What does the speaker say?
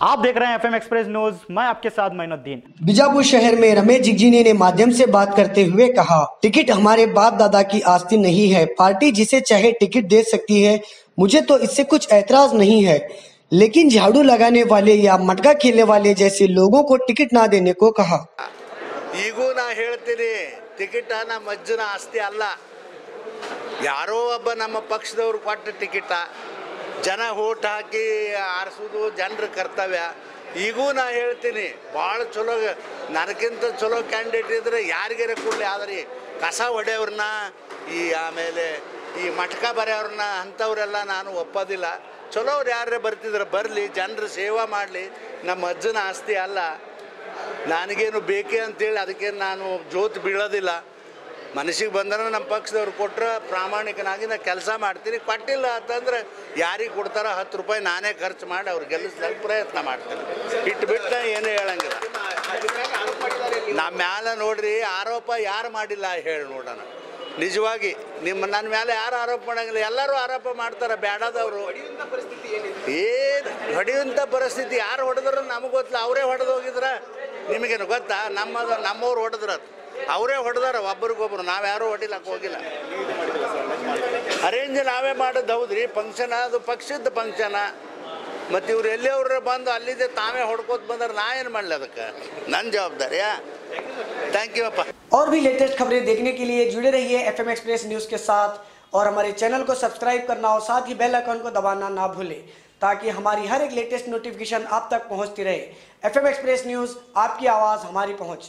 आप देख रहे हैं एफएम एक्सप्रेस न्यूज, मैं आपके साथ मोइनुद्दीन। बीजापुर शहर में रमेश जिगजीनी ने माध्यम से बात करते हुए कहा, टिकट हमारे बाप दादा की आस्ती नहीं है, पार्टी जिसे चाहे टिकट दे सकती है, मुझे तो इससे कुछ ऐतराज नहीं है, लेकिन झाड़ू लगाने वाले या मटका खेलने वाले जैसे लोगों को टिकट ना देने को कहा। ಈಗೂ ನಾ ಹೇಳ್ತೀನಿ, ಟಿಕೆಟ್ ನಮ್ಮ ಅಜ್ಜನ ಆಸ್ತಿ ಅಲ್ಲ, ಯಾರೋ ಒಬ್ಬ ನಮ್ಮ ಪಕ್ಷದವ್ರು ಕೊಟ್ಟ ಟಿಕೆಟ, ಜನ ಓಟ್ ಹಾಕಿ ಆರಿಸೋದು ಜನರ ಕರ್ತವ್ಯ. ಈಗೂ ನಾ ಹೇಳ್ತೀನಿ, ಭಾಳ ಚಲೋ ನನಗಿಂತ ಚಲೋ ಕ್ಯಾಂಡಿಡೇಟ್ ಇದ್ರೆ ಯಾರಿಗಾರ ಕೊಡಲಿ, ಆದರೆ ಕಸ ಹೊಡೆಯವ್ರನ್ನ ಆಮೇಲೆ ಈ ಮಟ್ಕ ಬರೆಯವ್ರನ್ನ ಅಂಥವ್ರೆಲ್ಲ ನಾನು ಒಪ್ಪೋದಿಲ್ಲ. ಚಲೋವ್ರು ಯಾರೇ ಬರ್ತಿದ್ರೆ ಬರಲಿ, ಜನರ ಸೇವಾ ಮಾಡಲಿ, ನಮ್ಮ ಅಜ್ಜನ ಆಸ್ತಿ ಅಲ್ಲ, ನನಗೇನು ಬೇಕೇ ಅಂತೇಳಿ ಅದಕ್ಕೆ ನಾನು ಜೋತು ಬೀಳೋದಿಲ್ಲ. ಮನಸ್ಸಿಗೆ ಬಂದ್ರೆ ನಮ್ಮ ಪಕ್ಷದವ್ರು ಕೊಟ್ಟರೆ ಪ್ರಾಮಾಣಿಕನಾಗಿ ನಾನು ಕೆಲಸ ಮಾಡ್ತೀನಿ, ಕೊಟ್ಟಿಲ್ಲ ಅಂತಂದ್ರೆ ಯಾರಿಗೆ ಕೊಡ್ತಾರೋ 10 ರೂಪಾಯಿ ನಾನೇ ಖರ್ಚು ಮಾಡಿ ಅವ್ರು ಗೆಲ್ಲಿಸ್ಲಿಕ್ಕೆ ಪ್ರಯತ್ನ ಮಾಡ್ತೀನಿ, ಇಟ್ಬಿಟ್ಟು ಏನೂ ಹೇಳಂಗಿಲ್ಲ. ನಮ್ಮ ಮ್ಯಾಲೆ ನೋಡ್ರಿ, ಆರೋಪ ಯಾರು ಮಾಡಿಲ್ಲ ಹೇಳಿ ನೋಡೋಣ. ನಿಜವಾಗಿ ನನ್ನ ಮೇಲೆ ಯಾರು ಆರೋಪ ಮಾಡೋಂಗಿಲ್ಲ, ಎಲ್ಲರೂ ಆರೋಪ ಮಾಡ್ತಾರೆ ಬೇಡದವರು. ಏನು ಹೊಡೆಯುವಂಥ ಪರಿಸ್ಥಿತಿ ಯಾರು ಹೊಡೆದ್ರು ನಮಗೆ ಗೊತ್ತಿಲ್ಲ, ಅವರೇ ಹೊಡೆದು ಹೋಗಿದ್ರೆ ನಿಮಗೇನು ಗೊತ್ತಾ? ನಮ್ಮವ್ರು ಹೊಡೆದ್ರ ಅವರೇ ಹೊಡೆದಾರ ಒಬ್ರಿಗೊಬ್ರು, ನಾವ್ಯಾರೂ ಹೊಡಿಲಕ್ಕೆ ಹೋಗಿಲ್ಲ. ಅರೇಂಜ್ ನಾವೇ ಮಾಡೋದು ಹೌದ್ರಿ, ಫಂಕ್ಷನ್ ಅದು ಪಕ್ಷದ ಫಂಕ್ಷನ. ಮತ್ತು ಇವ್ರು ಎಲ್ಲಿಯವ್ರ ಬಂದು ಅಲ್ಲಿದ್ದೆ ತಾವೇ ಹೊಡ್ಕೋತ ಬಂದ್ರೆ ನಾ ಏನು ಮಾಡಲಿ, ಅದಕ್ಕೆ ನನ್ನ ಜವಾಬ್ದಾರಿಯಾ? थैंक यू अप्पा। और भी लेटेस्ट खबरें देखने के लिए जुड़े रहिए एफएम एक्सप्रेस न्यूज के साथ और हमारे चैनल को सब्सक्राइब करना और साथ ही बेल आइकन को दबाना ना भूलें, ताकि हमारी हर एक लेटेस्ट नोटिफिकेशन आप तक पहुंचती रहे। एफएम एक्सप्रेस न्यूज, आपकी आवाज़ हमारी पहुंच।